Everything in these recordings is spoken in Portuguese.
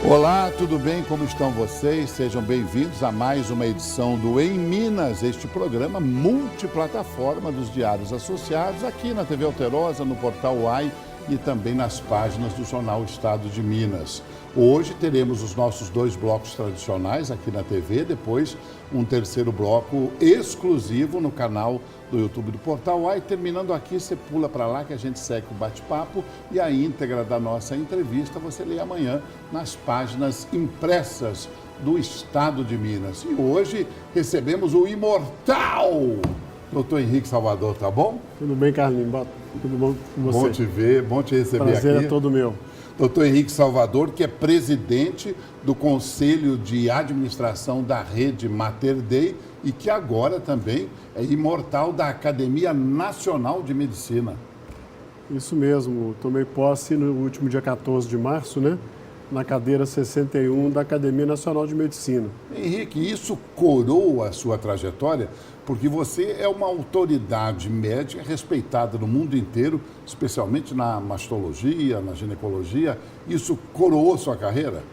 Olá, tudo bem? Como estão vocês? Sejam bem-vindos a mais uma edição do Em Minas, este programa multiplataforma dos Diários Associados, aqui na TV Alterosa, no portal UAI e também nas páginas do jornal Estado de Minas. Hoje teremos os nossos dois blocos tradicionais aqui na TV, depois um terceiro bloco exclusivo no canal do YouTube do Portal UAI. Terminando aqui, você pula para lá que a gente segue o bate-papo e a íntegra da nossa entrevista você lê amanhã nas páginas impressas do Estado de Minas. E hoje recebemos o imortal Dr. Henrique Salvador, tá bom? Tudo bem, Carlinhos? Tudo bom com você? Bom te ver, bom te receber aqui. Prazer é todo meu. Dr. Henrique Salvador, que é presidente do Conselho de Administração da Rede Mater Dei e que agora também é imortal da Academia Nacional de Medicina. Isso mesmo, tomei posse no último dia 14 de março, né? Na cadeira 61 da Academia Nacional de Medicina. Henrique, isso coroa a sua trajetória, porque você é uma autoridade médica respeitada no mundo inteiro, especialmente na mastologia, na ginecologia. Isso coroou sua carreira?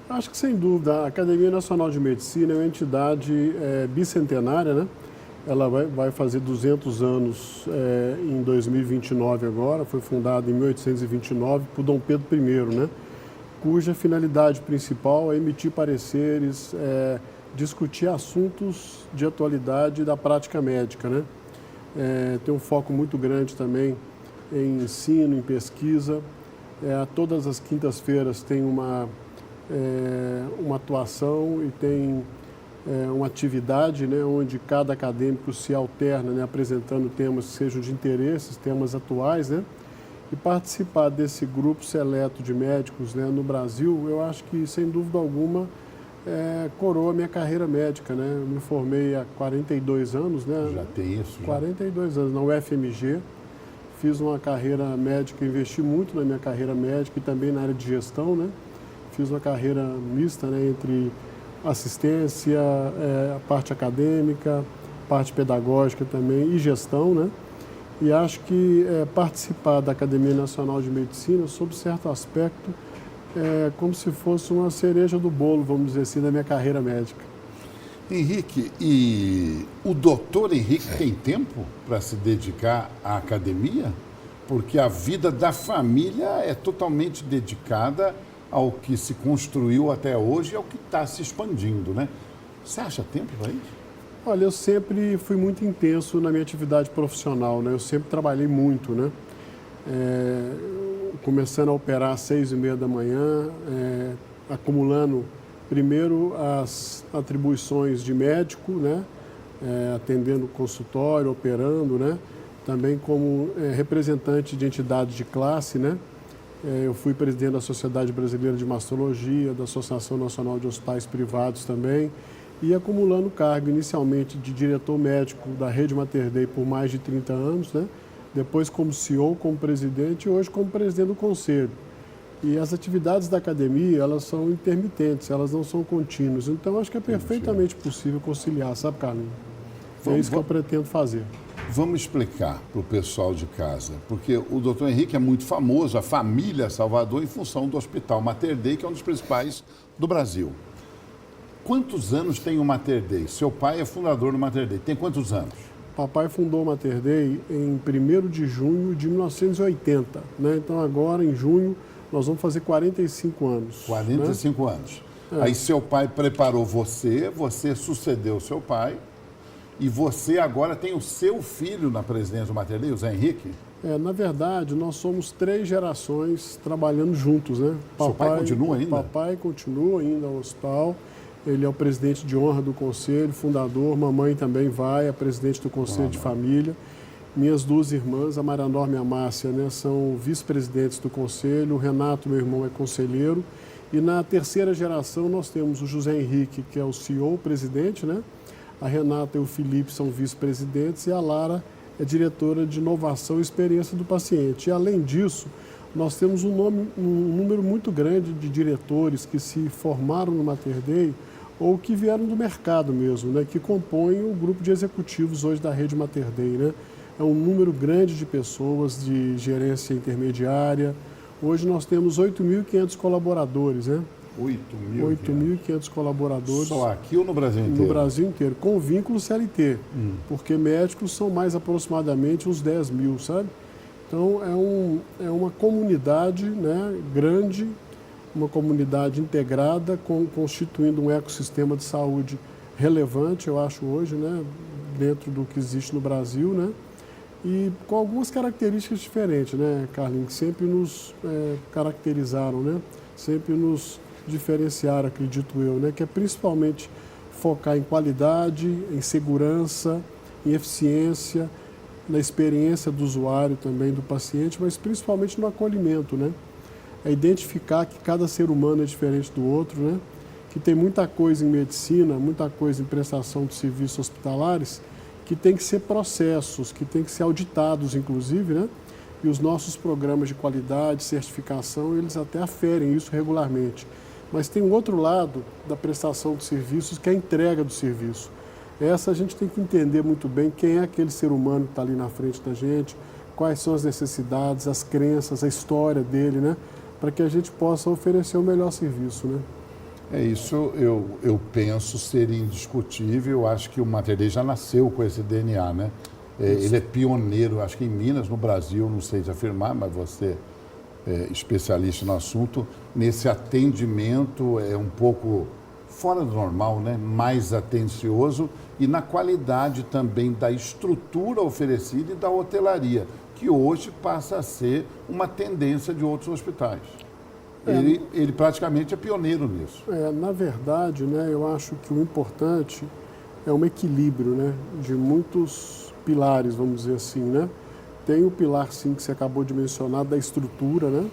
Acho que sem dúvida. A Academia Nacional de Medicina é uma entidade bicentenária, né? Ela vai fazer 200 anos em 2029 agora, foi fundada em 1829 por Dom Pedro I, né? Cuja finalidade principal é emitir pareceres, discutir assuntos de atualidade da prática médica, né? Tem um foco muito grande também em ensino, em pesquisa. Todas as quintas-feiras tem uma atuação e tem uma atividade, né, onde cada acadêmico se alterna, né, apresentando temas que sejam de interesse, temas atuais, né? E participar desse grupo seleto de médicos, né, no Brasil, eu acho que, sem dúvida alguma, coroa a minha carreira médica, né? Eu me formei há 42 anos, né? Já tem isso? Já. 42 anos, na UFMG. Fiz uma carreira médica, investi muito na minha carreira médica e também na área de gestão, né? Fiz uma carreira mista, né, entre assistência, a parte acadêmica, parte pedagógica também e gestão, né? E acho que participar da Academia Nacional de Medicina, sob certo aspecto, é como se fosse uma cereja do bolo, vamos dizer assim, da minha carreira médica. Henrique, e o doutor Henrique tem tempo para se dedicar à academia? Porque a vida da família é totalmente dedicada ao que se construiu até hoje e ao que está se expandindo, né? Você acha tempo para isso? Olha, eu sempre fui muito intenso na minha atividade profissional, né? Eu sempre trabalhei muito, né? Começando a operar às 6h30 da manhã, acumulando primeiro as atribuições de médico, né? Atendendo consultório, operando, né? Também como representante de entidades de classe, né? Eu fui presidente da Sociedade Brasileira de Mastologia, da Associação Nacional de Hospitais Privados também, e acumulando cargo inicialmente de diretor médico da Rede Mater Dei por mais de 30 anos, né? Depois como CEO, como presidente e hoje como presidente do conselho. E as atividades da academia, elas são intermitentes, elas não são contínuas. Então, acho que é perfeitamente possível conciliar, sabe, Carlinhos? É isso que eu pretendo fazer. Vamos explicar para o pessoal de casa, porque o doutor Henrique é muito famoso, a família Salvador, em função do Hospital Mater Dei, que é um dos principais do Brasil. Quantos anos tem o Mater Dei? Seu pai é fundador do Mater Dei. Tem quantos anos? Papai fundou o Mater Dei em 1º de junho de 1980. Né? Então, agora, em junho, nós vamos fazer 45 anos. 45 né? anos. Aí seu pai preparou você sucedeu seu pai, e você agora tem o seu filho na presidência do Mater Dei, o Zé Henrique? Na verdade, nós somos 3 gerações trabalhando juntos, né? Seu pai continua ainda? Papai continua ainda ao hospital. Ele é o presidente de honra do conselho, fundador. Mamãe também vai, é presidente do conselho de família. Minhas 2 irmãs, a Maria Norma e a Márcia, né, são vice-presidentes do conselho. O Renato, meu irmão, é conselheiro. E na 3ª geração nós temos o José Henrique, que é o CEO, presidente, né? A Renata e o Felipe são vice-presidentes e a Lara é diretora de inovação e experiência do paciente. E, além disso, nós temos um número muito grande de diretores que se formaram no Mater Dei ou que vieram do mercado mesmo, né, que compõem o grupo de executivos hoje da Rede Mater Dei, né? É um número grande de pessoas de gerência intermediária. Hoje nós temos 8.500 colaboradores, né? 8.500 colaboradores. Só aqui ou no Brasil inteiro? No Brasil inteiro, com vínculo CLT, porque médicos são mais aproximadamente uns 10 mil, sabe? Então, é uma comunidade, né, grande, uma comunidade integrada, constituindo um ecossistema de saúde relevante, eu acho, hoje, né, dentro do que existe no Brasil, né? E com algumas características diferentes, né, Carlinhos, que sempre nos caracterizaram, né? Sempre nos diferenciaram, acredito eu, né? Que é principalmente focar em qualidade, em segurança, em eficiência, na experiência do usuário também, do paciente, mas principalmente no acolhimento, né? É identificar que cada ser humano é diferente do outro, né? Que tem muita coisa em medicina, muita coisa em prestação de serviços hospitalares, que tem que ser processos, que tem que ser auditados, inclusive, né? E os nossos programas de qualidade, certificação, eles até aferem isso regularmente. Mas tem um outro lado da prestação de serviços, que é a entrega do serviço. Essa a gente tem que entender muito bem quem é aquele ser humano que está ali na frente da gente, quais são as necessidades, as crenças, a história dele, né? Para que a gente possa oferecer o melhor serviço, né? É isso, eu penso ser indiscutível. Eu acho que o Mater Dei já nasceu com esse DNA, né? Ele é pioneiro, acho que em Minas, no Brasil, não sei te afirmar, mas você é especialista no assunto, nesse atendimento um pouco fora do normal, né? Mais atencioso e na qualidade também da estrutura oferecida e da hotelaria, que hoje passa a ser uma tendência de outros hospitais. Ele praticamente é pioneiro nisso. Na verdade, né, eu acho que o importante é um equilíbrio, né, de muitos pilares, vamos dizer assim, né? Tem o pilar, sim, que você acabou de mencionar, da estrutura, né,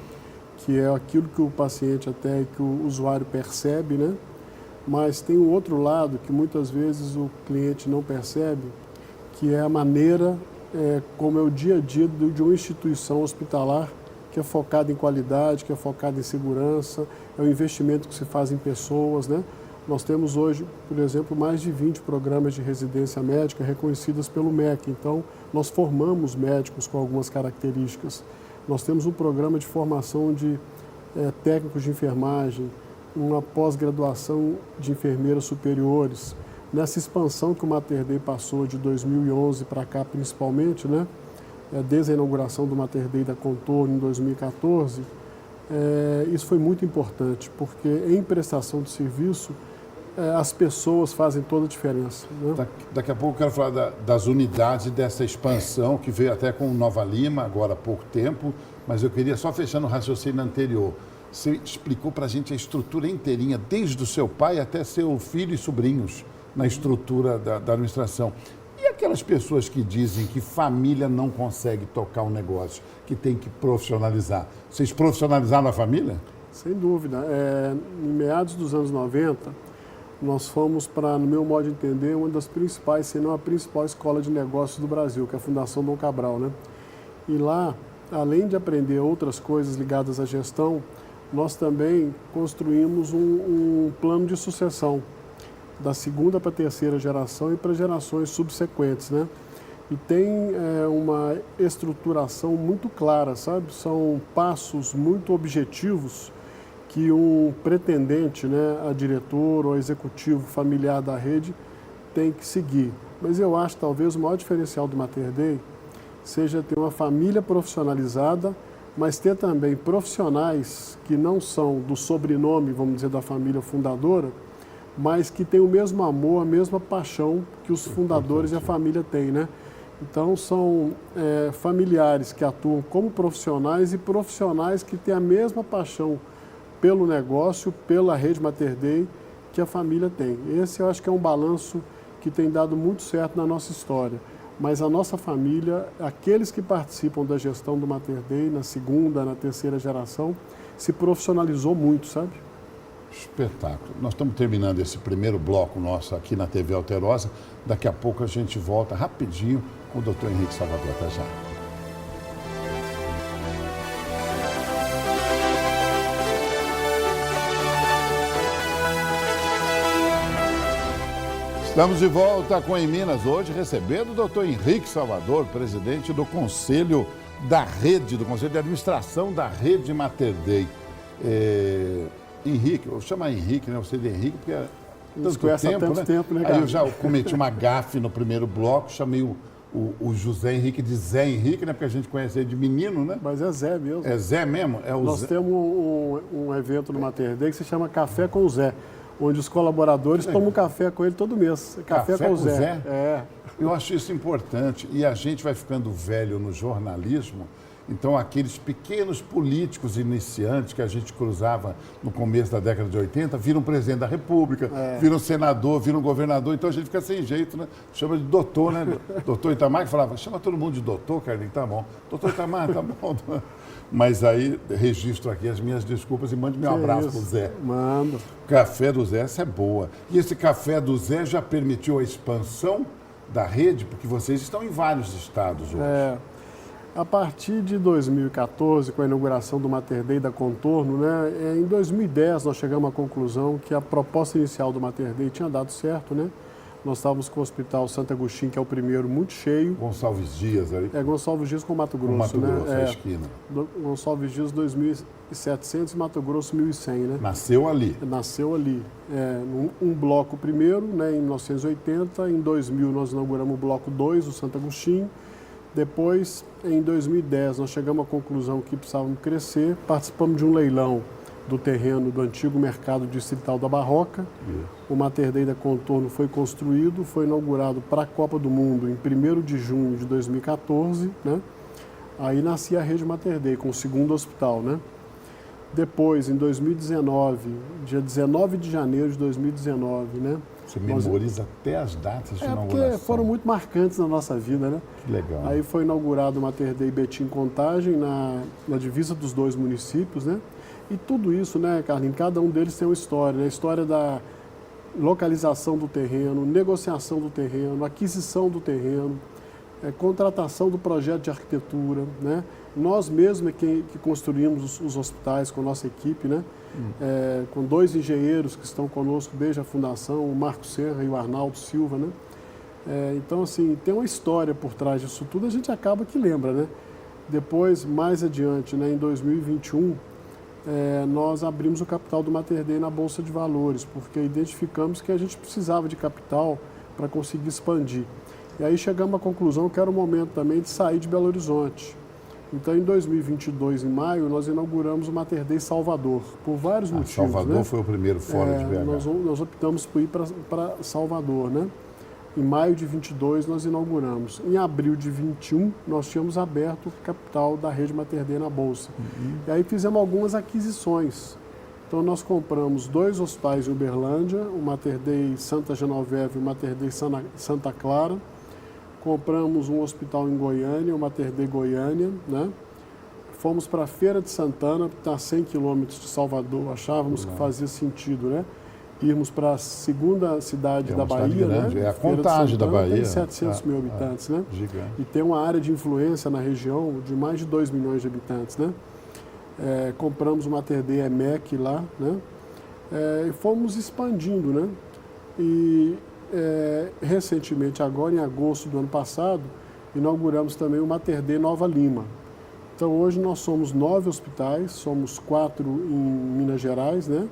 que é aquilo que o paciente até que o usuário percebe, né? Mas tem um outro lado que muitas vezes o cliente não percebe, que é a maneira como é o dia a dia de uma instituição hospitalar que é focada em qualidade, que é focada em segurança, é o investimento que se faz em pessoas, né? Nós temos hoje, por exemplo, mais de 20 programas de residência médica reconhecidas pelo MEC. Então, nós formamos médicos com algumas características. Nós temos um programa de formação de técnicos de enfermagem, uma pós-graduação de enfermeiras superiores. Nessa expansão que o Mater Dei passou de 2011 para cá, principalmente, né? Desde a inauguração do Mater Dei da Contorno em 2014, isso foi muito importante, porque em prestação de serviço, as pessoas fazem toda a diferença, né? Daqui a pouco eu quero falar das unidades dessa expansão, que veio até com Nova Lima, agora há pouco tempo, mas eu queria só fechando o raciocínio anterior. Você explicou para a gente a estrutura inteirinha, desde o seu pai até seu filho e sobrinhos, na estrutura da administração. E aquelas pessoas que dizem que família não consegue tocar um negócio, que tem que profissionalizar? Vocês profissionalizaram a família? Sem dúvida. Em meados dos anos 90, nós fomos para, no meu modo de entender, uma das principais, se não a principal escola de negócios do Brasil, que é a Fundação Dom Cabral, né? E lá, além de aprender outras coisas ligadas à gestão, nós também construímos um plano de sucessão da segunda para a terceira geração e para gerações subsequentes, né? E tem uma estruturação muito clara, sabe? São passos muito objetivos que um pretendente, né, a diretor ou a executivo familiar da rede tem que seguir. Mas eu acho talvez o maior diferencial do Mater Dei seja ter uma família profissionalizada, mas ter também profissionais que não são do sobrenome, vamos dizer, da família fundadora, mas que têm o mesmo amor, a mesma paixão que os fundadores e a família têm, né? Então, são familiares que atuam como profissionais e profissionais que têm a mesma paixão pelo negócio, pela rede Mater Dei, que a família tem. Esse eu acho que é um balanço que tem dado muito certo na nossa história. Mas a nossa família, aqueles que participam da gestão do Mater Dei, na segunda, na terceira geração, se profissionalizou muito, sabe? Espetáculo. Nós estamos terminando esse primeiro bloco nosso aqui na TV Alterosa. Daqui a pouco a gente volta rapidinho com o Dr. Henrique Salvador. Até já. Estamos de volta com Em Minas hoje, recebendo o Dr. Henrique Salvador, presidente do Conselho da Rede, do Conselho de Administração da Rede Mater Dei. Henrique, eu vou chamar Henrique, né? Você de Henrique, porque é Nos conhece há tanto tempo, né, Aí cara? eu já cometi uma gafe no primeiro bloco, chamei o José Henrique de Zé Henrique, né? Porque a gente conhece ele de menino, né? Mas é Zé mesmo. É Zé mesmo? É o Nós Zé. temos um evento no Mater Dei que se chama Café com o Zé, onde os colaboradores tomam café com ele todo mês. Café com o Zé. É. Eu acho isso importante. E a gente vai ficando velho no jornalismo, então aqueles pequenos políticos iniciantes que a gente cruzava no começo da década de 80 viram presidente da República, viram senador, viram governador, então a gente fica sem jeito, né? Chama de doutor, né? Doutor Itamar, que falava, chama todo mundo de doutor, Carlinhos, tá bom. Doutor Itamar, tá bom. Mas aí registro aqui as minhas desculpas e mande meu abraço pro Zé. Manda. Café do Zé, essa é boa. E esse Café do Zé já permitiu a expansão da rede, porque vocês estão em vários estados hoje. A partir de 2014, com a inauguração do Mater Dei da Contorno, né, em 2010 nós chegamos à conclusão que a proposta inicial do Mater Dei tinha dado certo, né? Nós estávamos com o Hospital Santo Agostinho, que é o primeiro, muito cheio. Gonçalves Dias ali. Gonçalves Dias com Mato Grosso, Mato Grosso, né? a esquina. Gonçalves Dias 2.700 e Mato Grosso 1.100, né? Nasceu ali. Nasceu ali. Um bloco primeiro, né, em 1980. Em 2000 nós inauguramos o bloco 2, o Santo Agostinho. Depois, em 2010, nós chegamos à conclusão que precisávamos crescer. Participamos de um leilão do terreno do antigo mercado distrital da Barroca. O Mater Dei da Contorno foi construído, foi inaugurado para a Copa do Mundo em 1º de junho de 2014, né? Aí nascia a rede Mater Dei, com o segundo hospital, né? Depois, em 2019, dia 19 de janeiro de 2019, né? Você memoriza até as datas de inauguração. Porque foram muito marcantes na nossa vida, né? Que legal. Aí foi inaugurado o Mater Dei Betim Contagem, na divisa dos dois municípios, né? E tudo isso, né, Carlinhos, cada um deles tem uma história, né? A história da localização do terreno, negociação do terreno, aquisição do terreno, contratação do projeto de arquitetura, né? Nós mesmos que construímos os hospitais com a nossa equipe, né? Com 2 engenheiros que estão conosco desde a fundação, o Marco Serra e o Arnaldo Silva, né? Então, assim, tem uma história por trás disso tudo, a gente acaba que lembra, né? Depois, mais adiante, né, em 2021, nós abrimos o capital do Mater Dei na Bolsa de Valores, porque identificamos que a gente precisava de capital para conseguir expandir. E aí chegamos à conclusão que era o momento também de sair de Belo Horizonte. Então, em 2022, em maio, nós inauguramos o Mater Dei Salvador, por vários motivos. Salvador, né? foi o primeiro fora de BH. Nós optamos por ir para Salvador, né? Em maio de 22, nós inauguramos. Em abril de 21, nós tínhamos aberto o capital da rede Mater Dei na Bolsa. E aí fizemos algumas aquisições. Então, nós compramos 2 hospitais em Uberlândia, o Mater Dei Santa Genoveva e o Mater Dei Santa Clara. Compramos um hospital em Goiânia, o Mater Dei Goiânia, né? Fomos para a Feira de Santana, que está a 100 quilômetros de Salvador. Achávamos que fazia sentido, né? Irmos para a segunda cidade da Bahia, grande, né? É a Contagem da Bahia. Tem 700 mil habitantes, né? Gigante. E tem uma área de influência na região de mais de 2 milhões de habitantes, né? Compramos o Mater Dei EMEC lá, né? E fomos expandindo, né? E recentemente, agora em agosto do ano passado, inauguramos também o Mater Dei Nova Lima. Então hoje nós somos 9 hospitais, somos 4 em Minas Gerais, né?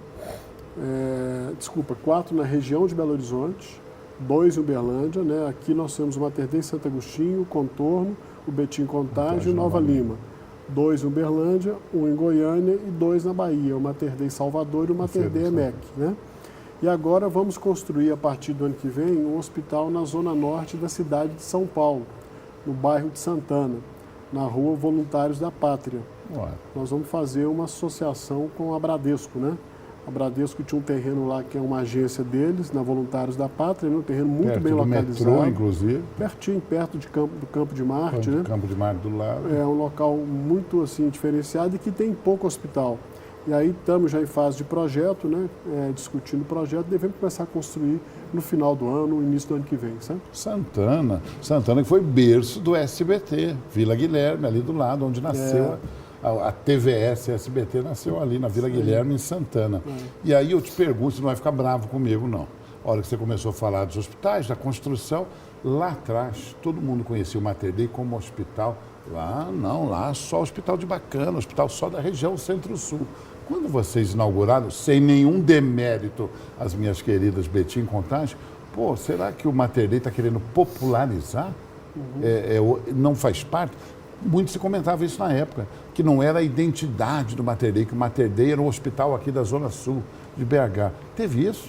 4 na região de Belo Horizonte, 2 em Uberlândia, né? Aqui nós temos o Mater Dei Santo Agostinho, Contorno, o Betim Contagem e Nova Lima. 2 em Uberlândia, 1 em Goiânia e 2 na Bahia, o Mater Dei Salvador e o Mater Dei EMEC, né? E agora vamos construir, a partir do ano que vem, um hospital na zona norte da cidade de São Paulo, no bairro de Santana, na rua Voluntários da Pátria. Nós vamos fazer uma associação com a Bradesco, né? A Bradesco tinha um terreno lá que é uma agência deles, na Voluntários da Pátria, um terreno muito bem localizado. Metrô, inclusive. Pertinho, perto do Campo de Marte, né? Campo de Marte do lado. É um local muito assim diferenciado e que tem pouco hospital. E aí estamos já em fase de projeto, né? Discutindo o projeto, devemos começar a construir no final do ano, no início do ano que vem, sabe? Santana que foi berço do SBT, Vila Guilherme, ali do lado, onde nasceu a TVS, a SBT nasceu ali na Vila Guilherme, em Santana. E aí eu te pergunto, você não vai ficar bravo comigo, não. A hora que você começou a falar dos hospitais, da construção, lá atrás, todo mundo conhecia o Mater Dei como hospital. Lá só hospital de bacana, hospital só da região Centro-Sul. Quando vocês inauguraram, sem nenhum demérito às minhas queridas Betim Contagem, pô, será que o Mater Dei está querendo popularizar? Não faz parte? Muito se comentava isso na época, que não era a identidade do Mater Dei, que o Mater Dei era um hospital aqui da Zona Sul, de BH. Teve isso?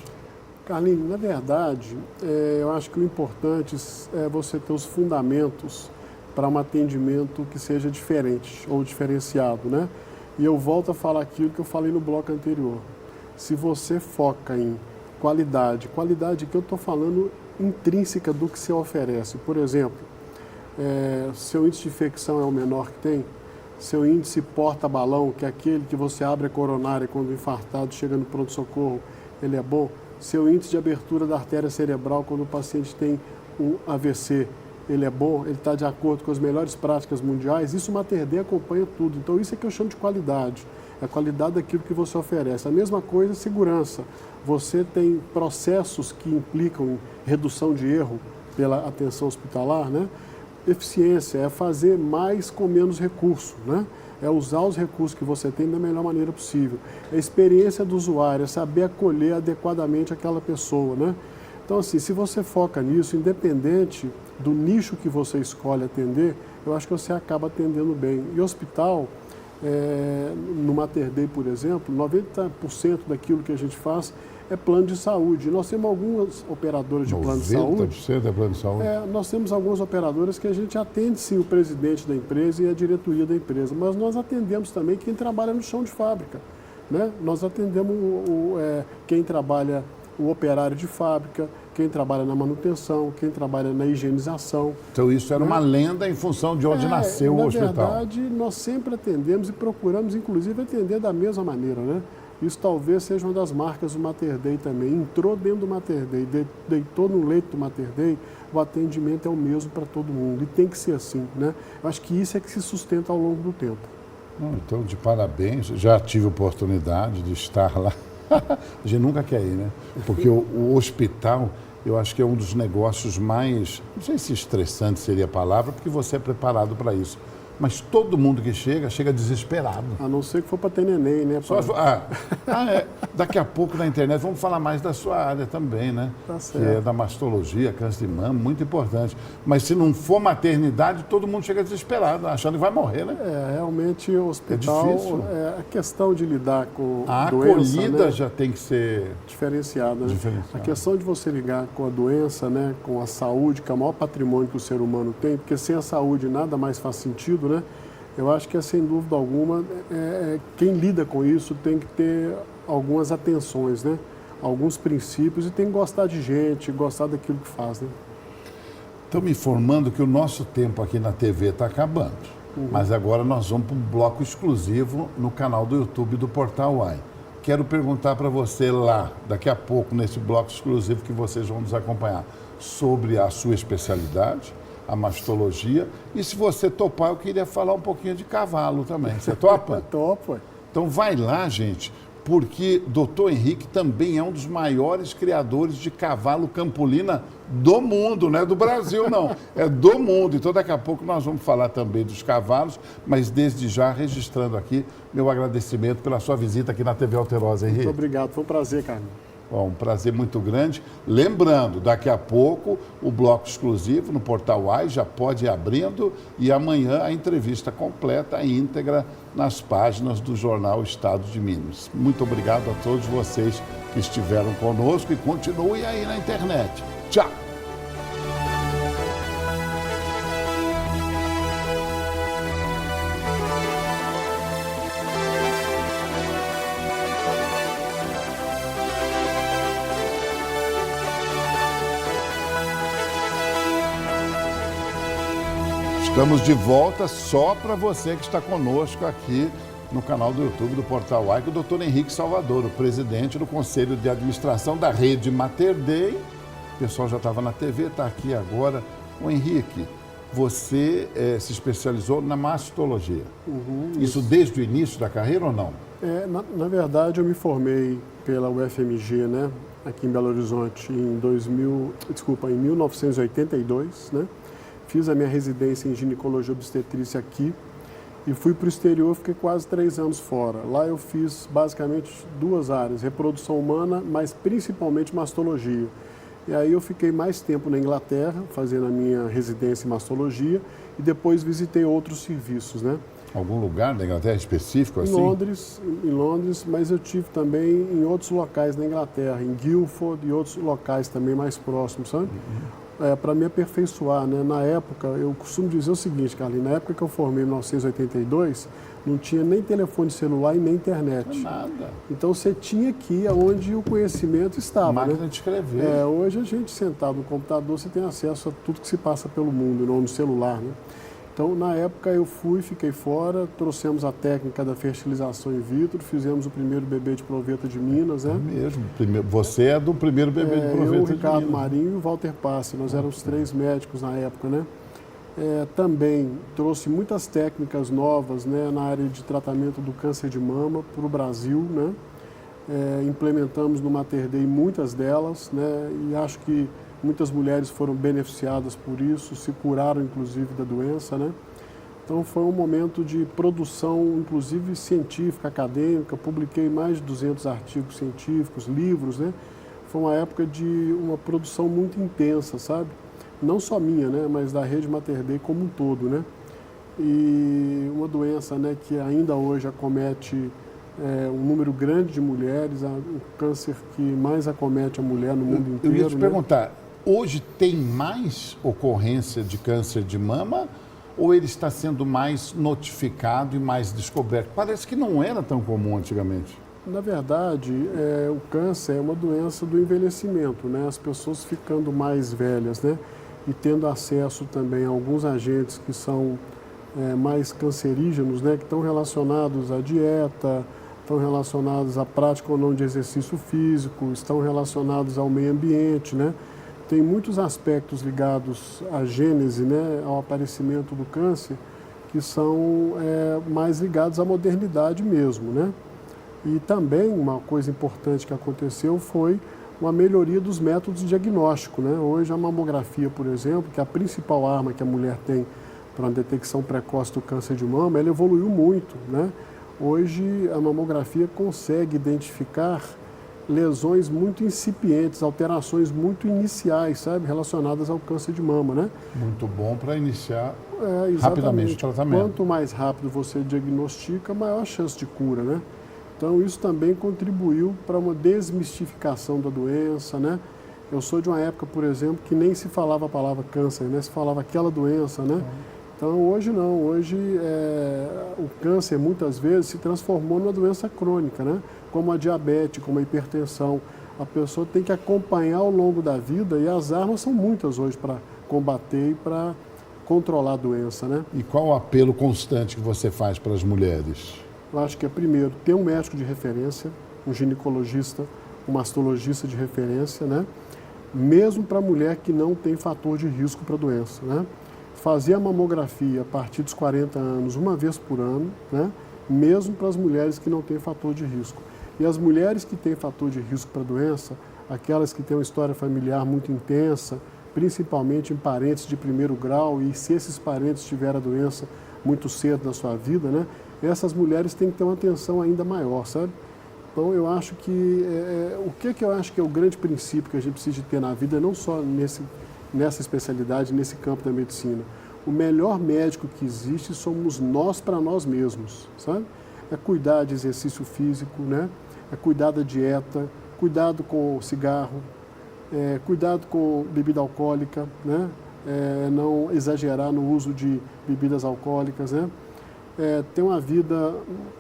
Carlinhos, na verdade, eu acho que o importante é você ter os fundamentos para um atendimento que seja diferente ou diferenciado, né? E eu volto a falar aquilo que eu falei no bloco anterior. Se você foca em qualidade que eu estou falando intrínseca do que você oferece. Por exemplo, seu índice de infecção é o menor que tem, seu índice porta-balão, que é aquele que você abre a coronária quando o infartado chega no pronto-socorro, ele é bom. Seu índice de abertura da artéria cerebral quando o paciente tem um AVC, ele é bom, ele está de acordo com as melhores práticas mundiais. Isso o Mater Dei acompanha tudo. Então isso é que eu chamo de qualidade. É a qualidade daquilo que você oferece. A mesma coisa, segurança. Você tem processos que implicam em redução de erro pela atenção hospitalar, né? Eficiência é fazer mais com menos recurso, né? É usar os recursos que você tem da melhor maneira possível. É a experiência do usuário, é saber acolher adequadamente aquela pessoa, né? Então, assim, se você foca nisso, independente do nicho que você escolhe atender, eu acho que você acaba atendendo bem. E hospital, no Mater Dei, por exemplo, 90% daquilo que a gente faz é plano de saúde. Nós temos algumas operadoras de plano de saúde. 90% é plano de saúde? Nós temos algumas operadoras que a gente atende, sim, o presidente da empresa e a diretoria da empresa, mas nós atendemos também quem trabalha no chão de fábrica, né? Nós atendemos quem trabalha, o operário de fábrica, quem trabalha na manutenção, quem trabalha na higienização. Então isso era uma lenda em função de onde nasceu o hospital. Na verdade, nós sempre atendemos e procuramos, inclusive, atender da mesma maneira, né? Isso talvez seja uma das marcas do Mater Dei também. Entrou dentro do Mater Dei, deitou no leito do Mater Dei, o atendimento é o mesmo para todo mundo. E tem que ser assim, né? Eu acho que isso é que se sustenta ao longo do tempo. Então, de parabéns. Já tive oportunidade de estar lá. A gente nunca quer ir, né? Porque o hospital, eu acho que é um dos negócios mais, não sei se estressante seria a palavra, porque você é preparado para isso. Mas todo mundo que chega desesperado. A não ser que for para ter neném, né? Daqui a pouco na internet vamos falar mais da sua área também, né? Tá certo. Que é da mastologia, câncer de mama, muito importante. Mas se não for maternidade, todo mundo chega desesperado, achando que vai morrer, né? Realmente o hospital, é difícil. A questão de lidar com a doença, acolhida, né, já tem que ser diferenciada. Né? A questão de você lidar com a doença, né, com a saúde, que é o maior patrimônio que o ser humano tem, porque sem a saúde nada mais faz sentido, né? Eu acho que, sem dúvida alguma, quem lida com isso tem que ter algumas atenções, né? Alguns princípios, e tem que gostar de gente, gostar daquilo que faz, né? Estão me informando que o nosso tempo aqui na TV está acabando. Mas agora nós vamos para um bloco exclusivo no canal do YouTube do Portal UAI. Quero perguntar para você lá, daqui a pouco, nesse bloco exclusivo que vocês vão nos acompanhar, sobre a sua especialidade, a mastologia. E se você topar, eu queria falar um pouquinho de cavalo também. Você topa? Topo. Então vai lá, gente, porque Dr. Henrique também é um dos maiores criadores de cavalo campolina do mundo, não é do Brasil, não. É do mundo. Então daqui a pouco nós vamos falar também dos cavalos, mas desde já registrando aqui meu agradecimento pela sua visita aqui na TV Alterosa, Henrique. Muito obrigado, foi um prazer, Carlos. Bom, um prazer muito grande. Lembrando, daqui a pouco, o bloco exclusivo no Portal UAI já pode ir abrindo e amanhã a entrevista completa, a íntegra, nas páginas do jornal Estado de Minas. Muito obrigado a todos vocês que estiveram conosco e continuem aí na internet. Tchau! Estamos de volta só para você que está conosco aqui no canal do YouTube do Portal UAI, com o Dr. Henrique Salvador, o presidente do Conselho de Administração da Rede Mater Dei. O pessoal já estava na TV, está aqui agora. O Henrique, você se especializou na mastologia. Isso desde o início da carreira ou não? Na verdade, eu me formei pela UFMG, né, aqui em Belo Horizonte, em 1982, né? Fiz a minha residência em ginecologia e obstetrícia aqui e fui para o exterior, fiquei quase 3 anos fora. Lá eu fiz basicamente 2 áreas, reprodução humana, mas principalmente mastologia. E aí eu fiquei mais tempo na Inglaterra, fazendo a minha residência em mastologia, e depois visitei outros serviços, né? Algum lugar da Inglaterra específico assim? Em Londres, mas eu tive também em outros locais na Inglaterra, em Guildford e outros locais também mais próximos, sabe? Para me aperfeiçoar, né? Na época, eu costumo dizer o seguinte, Carlinhos, na época que eu formei em 1982, não tinha nem telefone celular e nem internet. Nada. Então você tinha que ir aonde o conhecimento estava, Máquina né? de escrever. Hoje a gente sentado no computador, você tem acesso a tudo que se passa pelo mundo, no celular, né? Então, na época, eu fiquei fora, trouxemos a técnica da fertilização in vitro, fizemos o primeiro bebê de proveta de Minas, né? Mesmo. Você é do primeiro bebê de proveta eu, o de Ricardo Minas. Marinho e o Walter Passi, nós éramos 3 médicos na época, né? Também trouxe muitas técnicas novas, né, na área de tratamento do câncer de mama para o Brasil, né? Implementamos no Mater Dei muitas delas, né? E acho que muitas mulheres foram beneficiadas por isso, se curaram inclusive da doença, né? Então foi um momento de produção, inclusive científica, acadêmica, publiquei mais de 200 artigos científicos, livros, né? Foi uma época de uma produção muito intensa, sabe? Não só minha, né, mas da rede Mater Dei como um todo, né? E uma doença, né, que ainda hoje acomete um número grande de mulheres, o câncer que mais acomete a mulher no mundo inteiro. Eu ia te né? perguntar, hoje tem mais ocorrência de câncer de mama ou ele está sendo mais notificado e mais descoberto? Parece que não era tão comum antigamente. Na verdade, o câncer é uma doença do envelhecimento, né? As pessoas ficando mais velhas, né? E tendo acesso também a alguns agentes que são mais cancerígenos, né? Que estão relacionados à dieta, estão relacionados à prática ou não de exercício físico, estão relacionados ao meio ambiente, né? Tem muitos aspectos ligados à gênese, né? Ao aparecimento do câncer, que são mais ligados à modernidade mesmo, né? E também uma coisa importante que aconteceu foi uma melhoria dos métodos de diagnóstico, né? Hoje a mamografia, por exemplo, que é a principal arma que a mulher tem para a detecção precoce do câncer de mama, ela evoluiu muito, né? Hoje a mamografia consegue identificar lesões muito incipientes, alterações muito iniciais, sabe, relacionadas ao câncer de mama, né? Muito bom para iniciar rapidamente o tratamento. Quanto mais rápido você diagnostica, maior a chance de cura, né? Então, isso também contribuiu para uma desmistificação da doença, né? Eu sou de uma época, por exemplo, que nem se falava a palavra câncer, né? Se falava aquela doença, né? Então, hoje não. Hoje, o câncer, muitas vezes, se transformou numa doença crônica, né? Como a diabetes, como a hipertensão. A pessoa tem que acompanhar ao longo da vida e as armas são muitas hoje para combater e para controlar a doença, né? E qual o apelo constante que você faz para as mulheres? Eu acho que é, primeiro, ter um médico de referência, um ginecologista, um mastologista de referência, né? Mesmo para a mulher que não tem fator de risco para a doença, né? Fazer a mamografia a partir dos 40 anos, uma vez por ano, né? Mesmo para as mulheres que não têm fator de risco. E as mulheres que têm fator de risco para a doença, aquelas que têm uma história familiar muito intensa, principalmente em parentes de primeiro grau, e se esses parentes tiverem a doença muito cedo na sua vida, né? Essas mulheres têm que ter uma atenção ainda maior, sabe? Então, eu acho que o que eu acho que é o grande princípio que a gente precisa de ter na vida, não só nessa especialidade, nesse campo da medicina. O melhor médico que existe somos nós para nós mesmos, sabe? É cuidar de exercício físico, né? É cuidar da dieta, cuidado com o cigarro, cuidado com bebida alcoólica, né? Não exagerar no uso de bebidas alcoólicas, né? Ter uma vida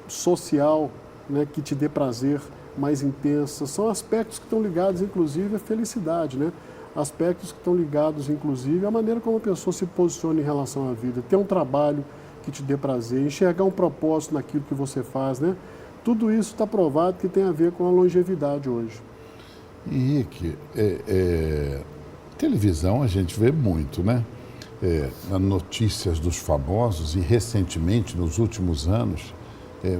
social, né, que te dê prazer, mais intensa. São aspectos que estão ligados, inclusive, à felicidade, né? Aspectos que estão ligados, inclusive, à maneira como a pessoa se posiciona em relação à vida. Ter um trabalho que te dê prazer, enxergar um propósito naquilo que você faz, né? Tudo isso está provado que tem a ver com a longevidade hoje. Henrique, televisão a gente vê muito, né? Notícias dos famosos e recentemente, nos últimos anos,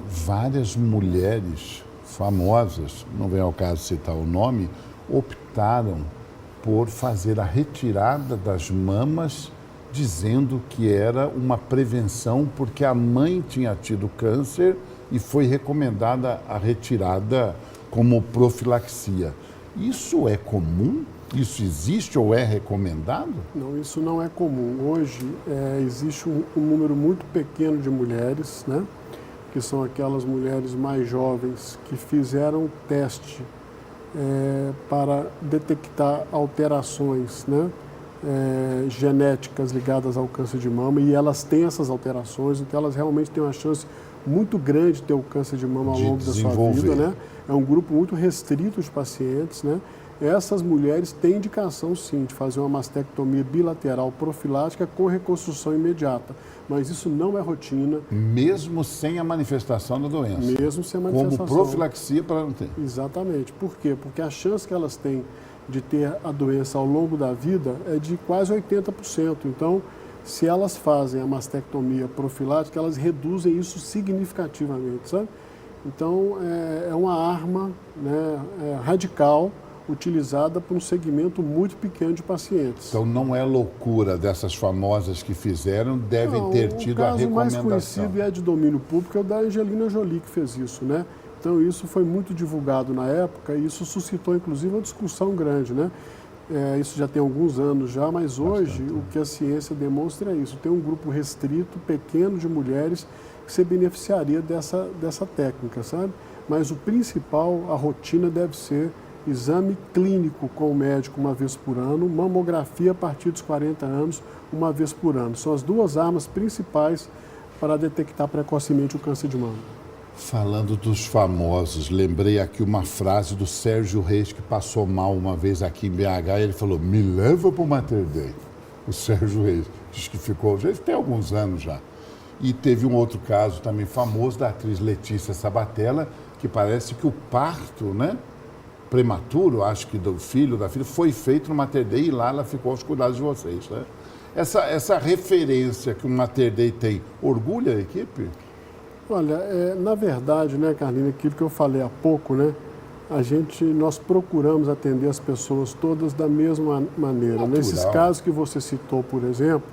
várias mulheres famosas, não vem ao caso citar o nome, optaram por fazer a retirada das mamas dizendo que era uma prevenção porque a mãe tinha tido câncer e foi recomendada a retirada como profilaxia. Isso é comum? Isso existe ou é recomendado? Não, isso não é comum. Hoje existe um número muito pequeno de mulheres, né, que são aquelas mulheres mais jovens que fizeram teste para detectar alterações, né, genéticas ligadas ao câncer de mama, e elas têm essas alterações, então elas realmente têm uma chance muito grande de ter o câncer de mama ao longo da sua vida, né? É um grupo muito restrito de pacientes, né? Essas mulheres têm indicação, sim, de fazer uma mastectomia bilateral profilática com reconstrução imediata, mas isso não é rotina. Mesmo sem a manifestação da doença? Mesmo sem a manifestação. Como profilaxia para não ter? Exatamente. Por quê? Porque a chance que elas têm de ter a doença ao longo da vida é de quase 80%. Então, se elas fazem a mastectomia profilática, elas reduzem isso significativamente, sabe? Então, é uma arma, né, radical, utilizada por um segmento muito pequeno de pacientes. Então, não é loucura dessas famosas que fizeram, devem ter tido a recomendação. O caso mais conhecido e é de domínio público é o da Angelina Jolie, que fez isso, né? Então, isso foi muito divulgado na época e isso suscitou, inclusive, uma discussão grande, né? Isso já tem alguns anos já, mas hoje o que a ciência demonstra é isso. Tem um grupo restrito, pequeno de mulheres que se beneficiaria dessa técnica, sabe? Mas o principal, a rotina deve ser exame clínico com o médico uma vez por ano, mamografia a partir dos 40 anos, uma vez por ano. São as duas armas principais para detectar precocemente o câncer de mama. Falando dos famosos, lembrei aqui uma frase do Sérgio Reis, que passou mal uma vez aqui em BH, e ele falou, me leva para o Mater Dei. O Sérgio Reis, diz que ficou, já tem alguns anos já. E teve um outro caso também famoso da atriz Letícia Sabatella, que parece que o parto, né, prematuro, acho que do filho, da filha, foi feito no Mater Dei e lá ela ficou aos cuidados de vocês, né? Essa referência que o Mater Dei tem, orgulha a equipe? Olha, na verdade, né, Carlinhos, aquilo que eu falei há pouco, né, nós procuramos atender as pessoas todas da mesma maneira. Natural. Nesses casos que você citou, por exemplo,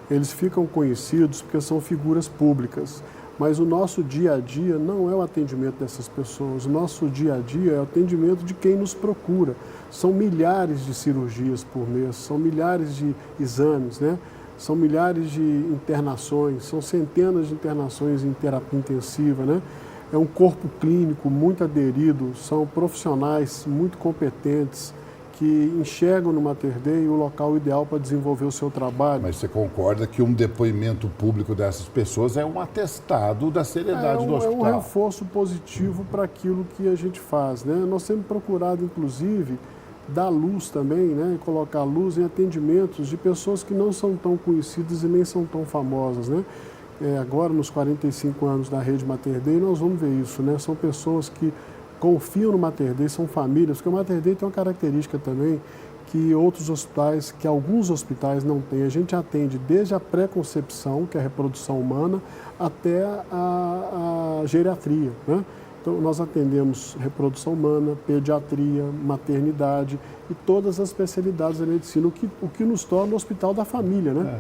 eles ficam conhecidos porque são figuras públicas. Mas o nosso dia a dia não é o atendimento dessas pessoas. O nosso dia a dia é o atendimento de quem nos procura. São milhares de cirurgias por mês, são milhares de exames, né? São milhares de internações, são centenas de internações em terapia intensiva, né? É um corpo clínico muito aderido, são profissionais muito competentes que enxergam no Mater Dei o local ideal para desenvolver o seu trabalho. Mas você concorda que um depoimento público dessas pessoas é um atestado da seriedade do hospital? É um reforço positivo para aquilo que a gente faz, né? Nós temos procurado, inclusive, dar luz também, né? Colocar luz em atendimentos de pessoas que não são tão conhecidas e nem são tão famosas, né? Agora, nos 45 anos da rede Mater Dei, nós vamos ver isso, né? São pessoas que confiam no Mater Dei, são famílias, porque o Mater Dei tem uma característica também que outros hospitais, que alguns hospitais não têm. A gente atende desde a pré-concepção, que é a reprodução humana, até a geriatria, né? Então, nós atendemos reprodução humana, pediatria, maternidade e todas as especialidades da medicina, o que nos torna o hospital da família, né?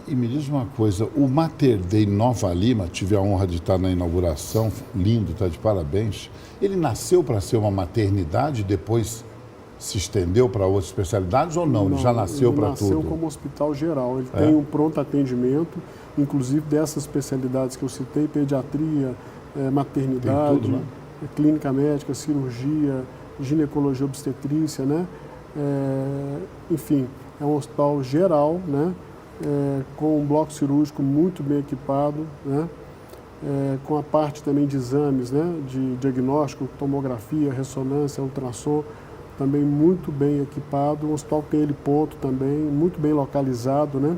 E me diz uma coisa, o Mater Dei Nova Lima, tive a honra de estar na inauguração, lindo, está de parabéns. Ele nasceu para ser uma maternidade, depois se estendeu para outras especialidades ou não? Ele já nasceu para tudo? Ele nasceu como hospital geral. Ele tem um pronto atendimento, inclusive dessas especialidades que eu citei, pediatria, maternidade, tudo, né? Clínica médica, cirurgia, ginecologia obstetrícia, né? Enfim, é um hospital geral, né? Com um bloco cirúrgico muito bem equipado, né? Com a parte também de exames, né? De diagnóstico, tomografia, ressonância, ultrassom, também muito bem equipado. Um hospital que tem heliponto também, muito bem localizado, né?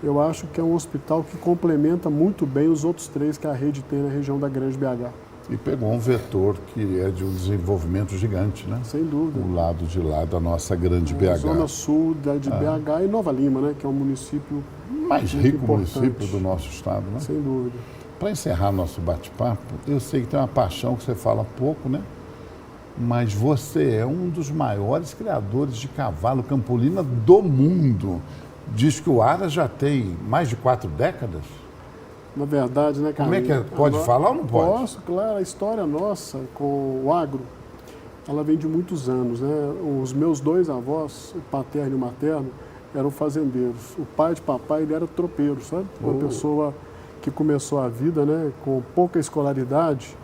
Eu acho que é um hospital que complementa muito bem os outros três que a rede tem na região da Grande BH. E pegou um vetor que é de um desenvolvimento gigante, né? Sem dúvida. O lado de lá da nossa Grande BH. Zona Sul de BH e Nova Lima, né? Que é um município mais rico município do nosso estado, né? Sem dúvida. Para encerrar nosso bate-papo, eu sei que tem uma paixão que você fala pouco, né? Mas você é um dos maiores criadores de cavalo campolina do mundo. diz que o Aras já tem mais de 4 décadas. Na verdade, né, Como é Carlinhos? que é? Pode falar ou não pode? Posso, claro. A história nossa com o agro, ela vem de muitos anos, né? Os meus 2 avós, o paterno e o materno, eram fazendeiros. O pai de papai, ele era tropeiro, sabe? Uma pessoa que começou a vida, né, com pouca escolaridade,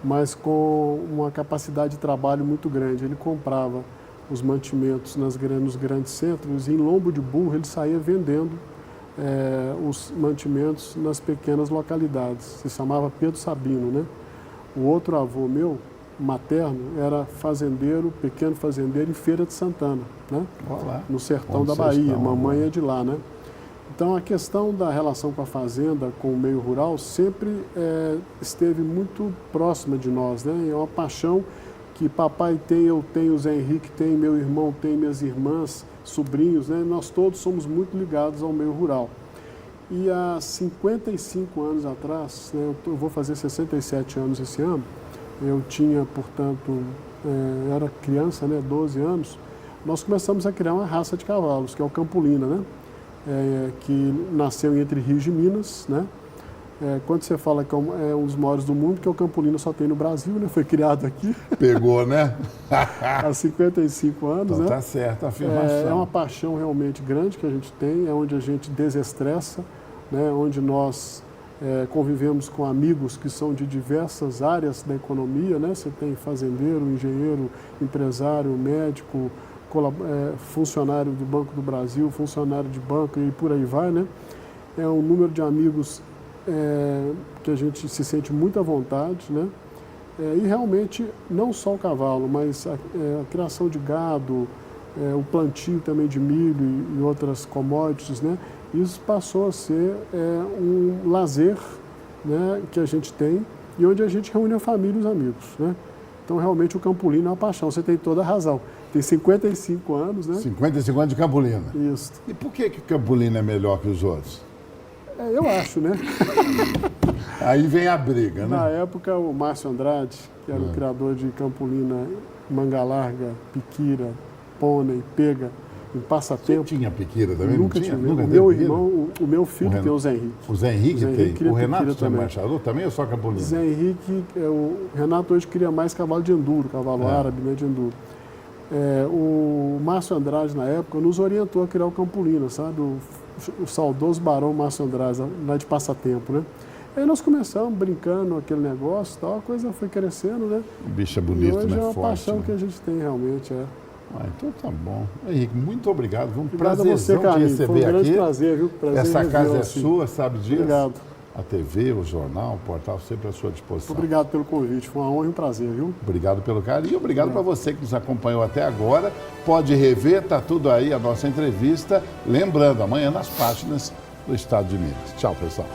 mas com uma capacidade de trabalho muito grande. Ele comprava os mantimentos nos grandes centros e em lombo de burro ele saía vendendo os mantimentos nas pequenas localidades. Se chamava Pedro Sabino, né? O outro avô meu, materno, era fazendeiro, pequeno fazendeiro em Feira de Santana, né? Olá. No sertão Onde da vocês Bahia. estão, Mamãe agora? é de lá, né? Então, a questão da relação com a fazenda, com o meio rural, sempre esteve muito próxima de nós, né? É uma paixão que papai tem, eu tenho, o Zé Henrique tem, meu irmão tem, minhas irmãs, sobrinhos, né? Nós todos somos muito ligados ao meio rural. E há 55 anos atrás, né, eu vou fazer 67 anos esse ano, eu tinha, portanto, era criança, né, 12 anos, nós começamos a criar uma raça de cavalos, que é o Campolina, né? Que nasceu entre Rio e Minas, né? Quando você fala que é um dos maiores do mundo, que o Campolina só tem no Brasil, né? Foi criado aqui. Pegou, né? Há 55 anos, Então né? tá certo a afirmação. É uma paixão realmente grande que a gente tem, é onde a gente desestressa, né? Onde nós convivemos com amigos que são de diversas áreas da economia, né? Você tem fazendeiro, engenheiro, empresário, médico, funcionário do Banco do Brasil, funcionário de banco e por aí vai, né? É um número de amigos que a gente se sente muito à vontade, né? E realmente, não só o cavalo, mas a criação de gado, o plantio também de milho e outras commodities, né? Isso passou a ser um lazer, né, que a gente tem e onde a gente reúne a família e os amigos, né? Então, realmente, o Campolina é uma paixão, você tem toda a razão. Tem 55 anos, né? 55 anos de Campolina. Isso. E por que o Campolina é melhor que os outros? Eu acho, né? Aí vem a briga, Na né? época, o Márcio Andrade, que era o criador de Campolina, Manga Larga, Piquira, Pônei, Pega, em Você passatempo. tinha piquira também? Nunca não tinha? tive. Nunca O teve meu piquira? irmão, o meu filho tem o Zé Henrique. O Zé Henrique O Zé Henrique tem. cria O Renato piquira tem também. embaixador também ou só Campolina? Zé Henrique, o Renato hoje cria mais cavalo de enduro, cavalo árabe, né, de enduro. O Márcio Andrade, na época, nos orientou a criar o Campolina, sabe? O saudoso Barão Márcio Andrade, lá de passatempo, né? Aí nós começamos brincando aquele negócio, tal, a coisa foi crescendo, né? O bicho é E bonito, hoje né? é uma Forte, paixão né? que a gente tem realmente, Então tá bom. Henrique, muito obrigado. Foi um Obrigado a você, prazerzão te Carlinhos. Foi receber um grande aqui. prazer, viu? Prazer Essa em casa revê-lo é assim. sua, sabe disso? Obrigado. A TV, o jornal, o portal, sempre à sua disposição. Obrigado pelo convite, foi uma honra e um prazer, viu? Obrigado pelo carinho, obrigado para você que nos acompanhou até agora. Pode rever, tá tudo aí a nossa entrevista. Lembrando, amanhã nas páginas do Estado de Minas. Tchau, pessoal.